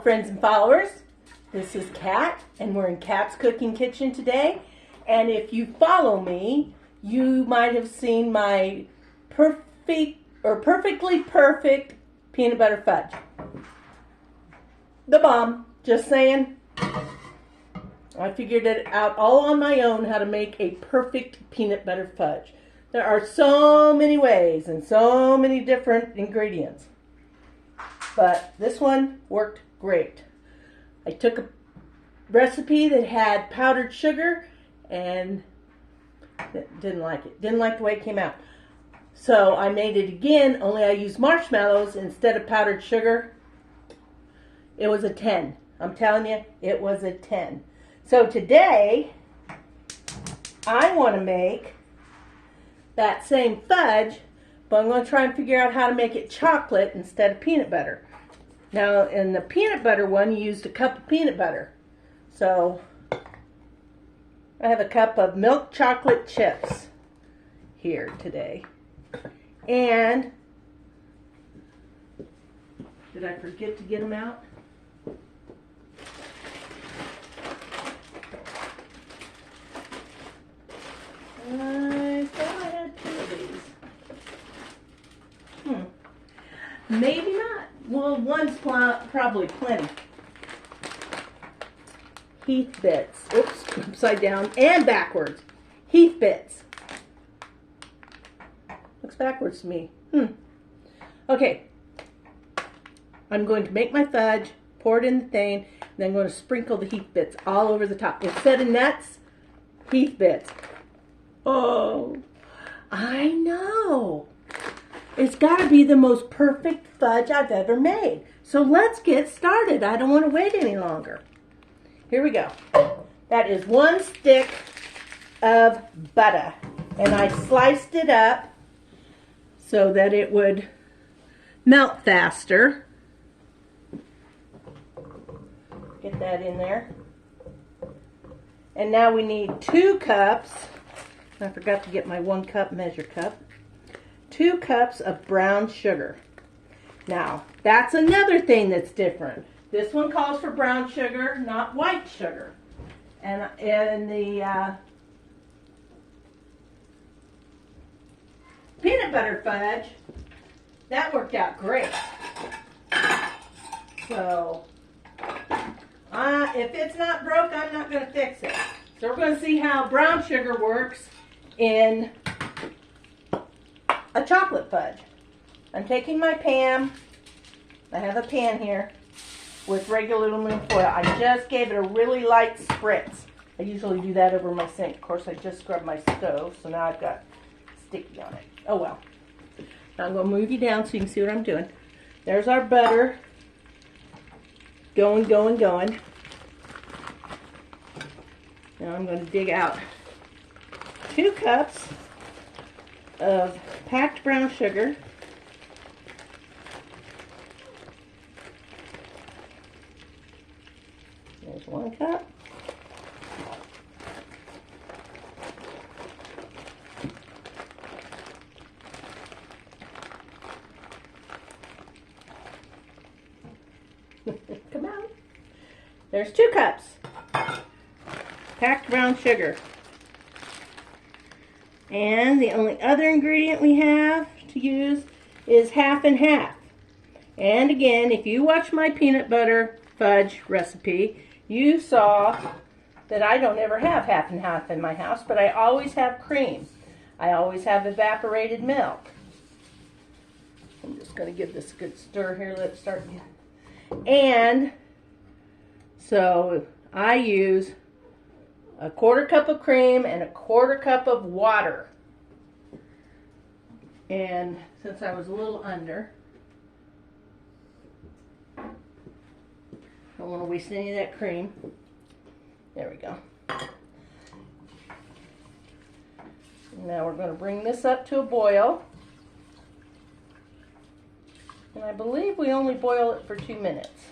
friends and followers. This is Kat, and we're in Kat's Cooking Kitchen today. And if you follow me, you might have seen my perfectly perfect peanut butter fudge. The bomb, just saying. I figured it out all on my own how to make a perfect peanut butter fudge. There are so many ways and so many different ingredients. But this one worked great. I took a recipe that had powdered sugar and didn't like it. Didn't like the way it came out. So I made it again, only I used marshmallows instead of powdered sugar. It was a 10. I'm telling you, it was a 10. So today, I want to make that same fudge, but I'm going to try and figure out how to make it chocolate instead of peanut butter. Now, in the peanut butter one, you used a cup of peanut butter. So, I have a cup of milk chocolate chips here today. And, did I forget to get them out? I thought I had 2 of these. Maybe not. Well, one's probably plenty. Heath bits. Oops, upside down and backwards. Heath bits. Looks backwards to me. Okay. I'm going to make my fudge, pour it in the thing, and then I'm going to sprinkle the Heath bits all over the top. Instead of nuts, Heath bits. Oh, I know. It's got to be the most perfect fudge I've ever made. So let's get started. I don't want to wait any longer. Here we go. That is 1 stick of butter. And I sliced it up so that it would melt faster. Get that in there. And now we need 2 cups. I forgot to get my 1 cup measure cup. 2 cups of brown sugar. Now, that's another thing that's different. This one calls for brown sugar, not white sugar. And in the peanut butter fudge, that worked out great. So, if it's not broke, I'm not going to fix it. So we're going to see how brown sugar works in a chocolate fudge. I'm taking my pan. I have a pan here with regular aluminum foil. I just gave it a really light spritz. I usually do that over my sink. Of course, I just scrubbed my stove, so now I've got sticky on it. Oh well. Now I'm going to move you down so you can see what I'm doing. There's our butter. Going, going, going. Now I'm going to dig out 2 cups of packed brown sugar. There's 1 cup. Come on. There's 2 cups. Packed brown sugar. And the only other ingredient we have to use is half and half. And again, if you watch my peanut butter fudge recipe, you saw that I don't ever have half and half in my house, but I always have cream. I always have evaporated milk. I'm just going to give this a good stir here. Let's start. And so I use a 1/4 cup of cream and a 1/4 cup of water. And since I was a little under, don't want to waste any of that cream. There we go. Now we're going to bring this up to a boil. And I believe we only boil it for 2 minutes.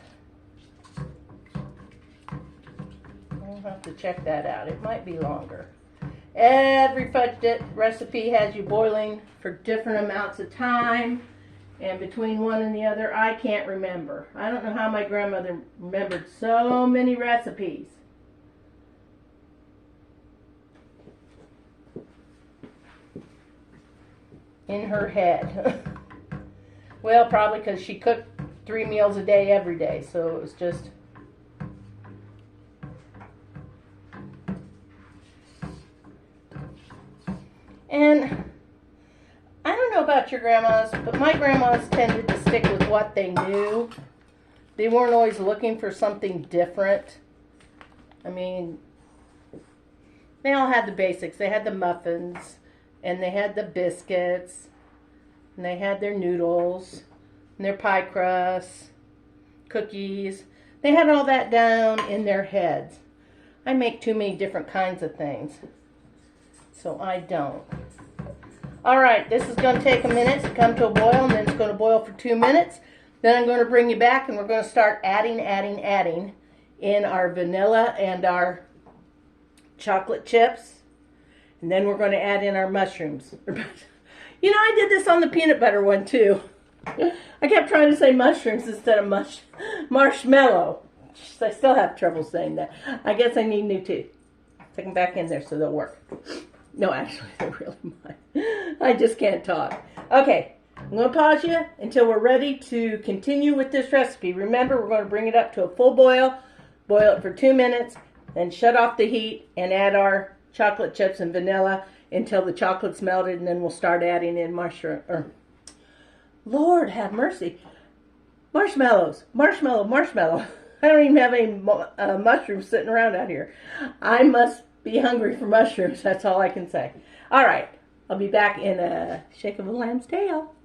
I'll have to check that out. It might be longer. Every fudge recipe has you boiling for different amounts of time. And between one and the other, I can't remember. I don't know how my grandmother remembered so many recipes. In her head. Well, probably because she cooked 3 meals a day every day, so it was just... And I don't know about your grandmas, but my grandmas tended to stick with what they knew. They weren't always looking for something different. I mean, they all had the basics. They had the muffins, and they had the biscuits, and they had their noodles, and their pie crusts, cookies. They had all that down in their heads. I make too many different kinds of things, so I don't. Alright, this is going to take a minute to come to a boil, and then it's going to boil for 2 minutes. Then I'm going to bring you back, and we're going to start adding in our vanilla and our chocolate chips. And then we're going to add in our mushrooms. You know, I did this on the peanut butter one too. I kept trying to say mushrooms instead of marshmallow. I still have trouble saying that. I guess I need new teeth. Stick them back in there so they'll work. No, actually, they really might. I just can't talk. Okay, I'm going to pause you until we're ready to continue with this recipe. Remember, we're going to bring it up to a full boil. Boil it for 2 minutes. Then shut off the heat and add our chocolate chips and vanilla until the chocolate's melted, and then we'll start adding in Lord have mercy, marshmallows. Marshmallow. I don't even have any mushrooms sitting around out here. I must be hungry for mushrooms. That's all I can say. All right, I'll be back in a shake of a lamb's tail.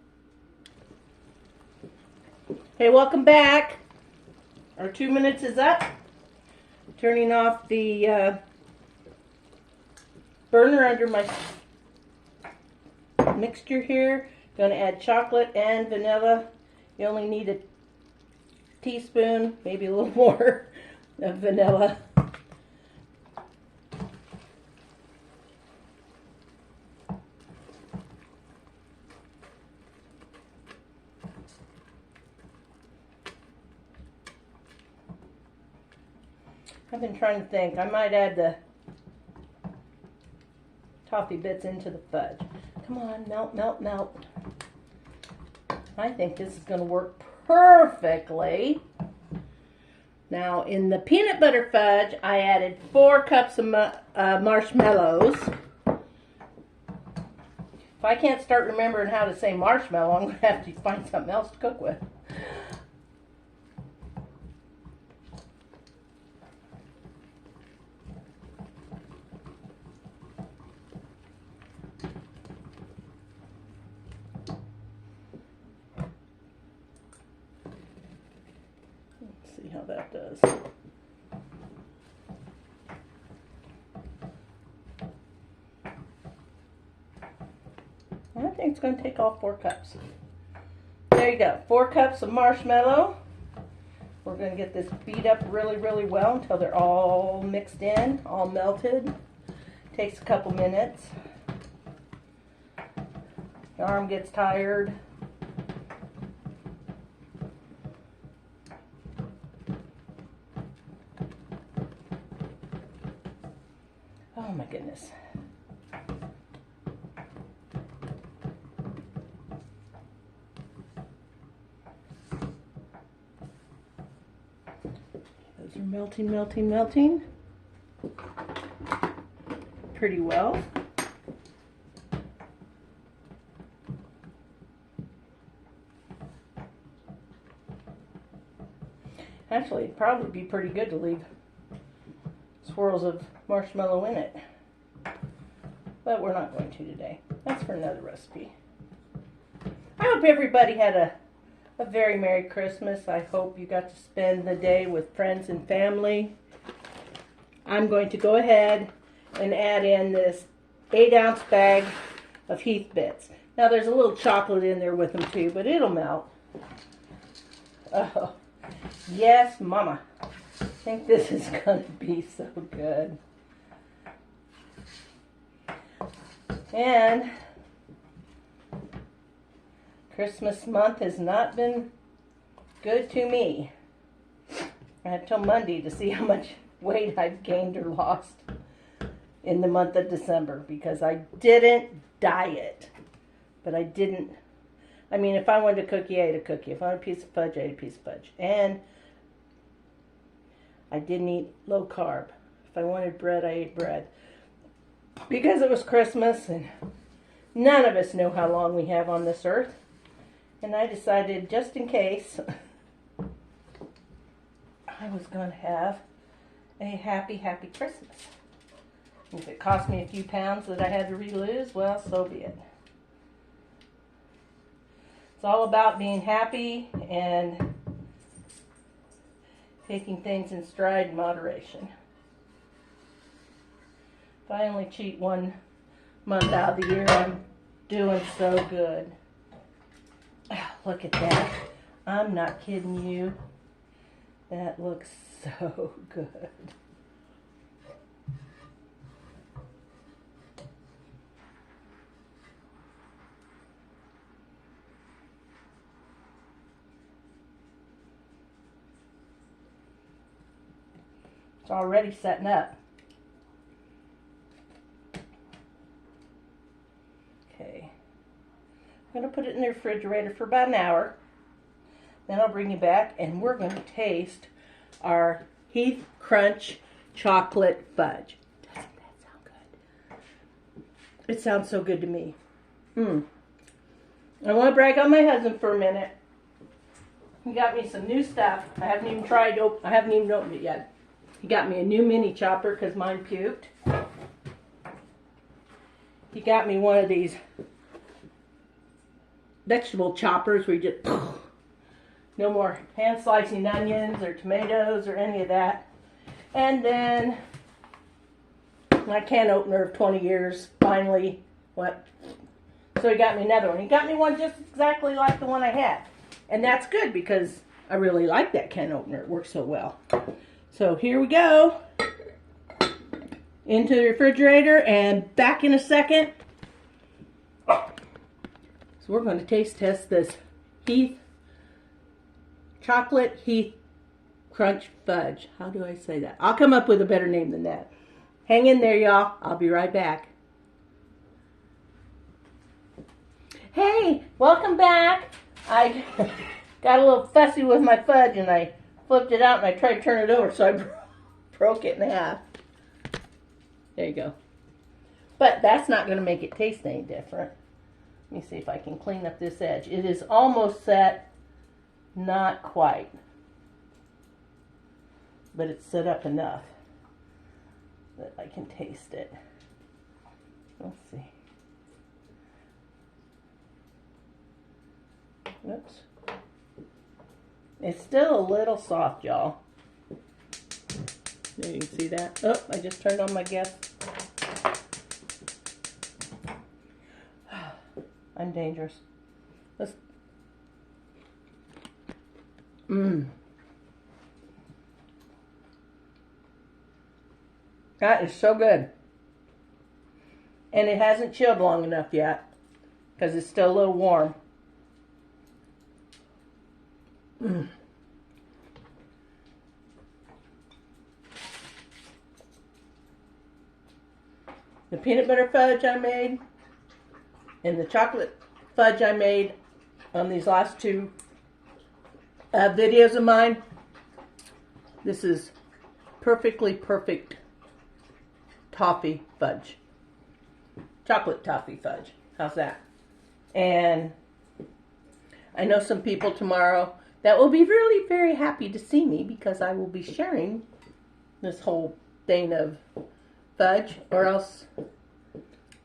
Hey, welcome back. Our 2 minutes is up. Turning off the burner under my mixture here. Going to add chocolate and vanilla. You only need a teaspoon, maybe a little more of vanilla. I've been trying to think. I might add the toffee bits into the fudge. Come on, melt. I think this is going to work perfectly. Now, in the peanut butter fudge, I added 4 cups of marshmallows. If I can't start remembering how to say marshmallow, I'm going to have to find something else to cook with. See how that does. I think it's going to take all 4 cups. There you go, 4 cups of marshmallow. We're going to get this beat up really, really well until they're all mixed in, all melted. Takes a couple minutes. Your arm gets tired. Oh my goodness. Those are melting pretty well. Actually, it'd probably be pretty good to leave swirls of marshmallow in it, but we're not going to today. That's for another recipe. I hope everybody had a very Merry Christmas. I hope you got to spend the day with friends and family. I'm going to go ahead and add in this 8-ounce bag of Heath bits. Now there's a little chocolate in there with them too, but it'll melt. Oh, yes, Mama. I think this is going to be so good. And Christmas month has not been good to me. I had till Monday to see how much weight I've gained or lost in the month of December because I didn't diet. But I didn't. I mean, if I wanted a cookie, I ate a cookie. If I wanted a piece of fudge, I ate a piece of fudge. And I didn't eat low carb. If I wanted bread, I ate bread. Because it was Christmas and none of us know how long we have on this earth. And I decided, just in case, I was going to have a happy, happy Christmas. If it cost me a few pounds that I had to re-lose, well, so be it. It's all about being happy and taking things in stride and moderation. If I only cheat 1 month out of the year, I'm doing so good. Oh, look at that. I'm not kidding you. That looks so good. It's already setting up. Okay. I'm going to put it in the refrigerator for about an hour. Then I'll bring you back and we're going to taste our Heath Crunch Chocolate Fudge. Doesn't that sound good? It sounds so good to me. I want to brag on my husband for a minute. He got me some new stuff. I haven't even opened it yet. He got me a new mini chopper because mine puked. He got me one of these vegetable choppers where you just no more hand slicing onions or tomatoes or any of that. And then my can opener of 20 years finally went. So he got me another one. He got me one just exactly like the one I had. And that's good because I really like that can opener. It works so well. So here we go. Into the refrigerator and back in a second. So we're going to taste test this Heath Chocolate Heath Crunch Fudge. How do I say that? I'll come up with a better name than that. Hang in there, y'all. I'll be right back. Hey, welcome back. I got a little fussy with my fudge and I flipped it out and I tried to turn it over, so I broke it in half. There you go. But that's not going to make it taste any different. Let me see if I can clean up this edge. It is almost set. Not quite. But it's set up enough that I can taste it. Let's see. Oops. It's still a little soft, y'all. There, you can see that. Oh, I just turned on my gas. I'm dangerous. Let's. That is so good. And it hasn't chilled long enough yet because it's still a little warm. The peanut butter fudge I made and the chocolate fudge I made on these last two videos of mine. This is perfectly perfect toffee fudge. Chocolate toffee fudge. How's that? And I know some people tomorrow that will be really very happy to see me because I will be sharing this whole thing of fudge, or else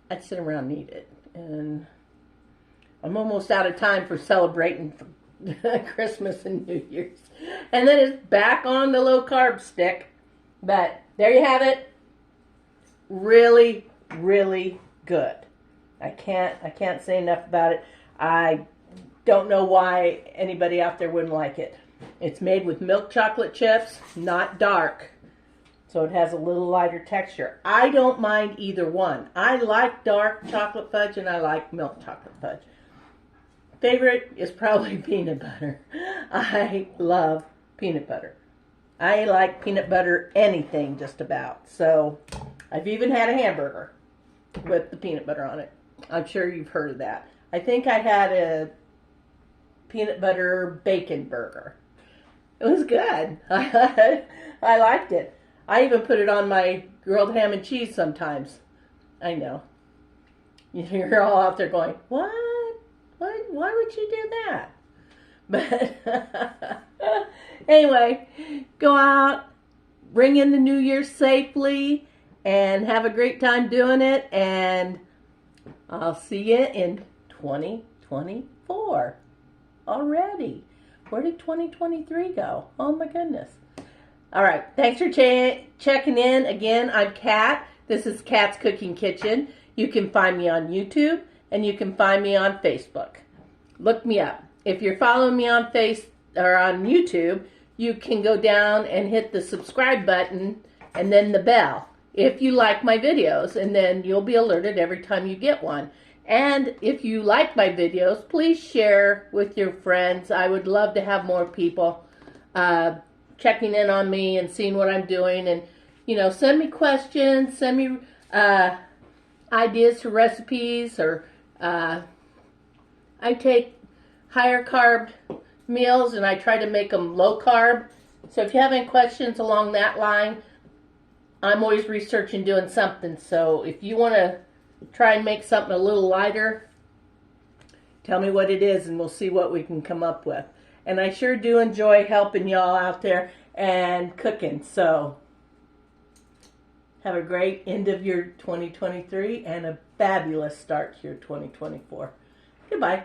I'd sit around and eat it. And I'm almost out of time for celebrating Christmas and New Year's. And then it's back on the low carb stick. But there you have it. Really, really good. I can't say enough about it. I don't know why anybody out there wouldn't like it. It's made with milk chocolate chips, not dark. So it has a little lighter texture. I don't mind either one. I like dark chocolate fudge and I like milk chocolate fudge. favorite is probably peanut butter. I love peanut butter. I like peanut butter anything just about. So I've even had a hamburger with the peanut butter on it. I'm sure you've heard of that. I think I had a peanut butter bacon burger. It was good. I liked it. I even put it on my grilled ham and cheese sometimes. I know. You're all out there going, what? Why would you do that? But anyway, go out, bring in the new year safely, and have a great time doing it. And I'll see you in 2024 already. Where did 2023 go? Oh my goodness. All right. Thanks for checking in. Again, I'm Kat. This is Kat's Cooking Kitchen. You can find me on YouTube and you can find me on Facebook. Look me up. If you're following me on on YouTube, you can go down and hit the subscribe button and then the bell if you like my videos, and then you'll be alerted every time you get one. And if you like my videos, please share with your friends. I would love to have more people checking in on me and seeing what I'm doing. And, send me questions, send me ideas for recipes, or I take higher carb meals and I try to make them low carb. So if you have any questions along that line, I'm always researching doing something. So if you want to try and make something a little lighter, tell me what it is and we'll see what we can come up with. And I sure do enjoy helping y'all out there and cooking. So have a great end of your 2023 and a fabulous start to your 2024. Goodbye.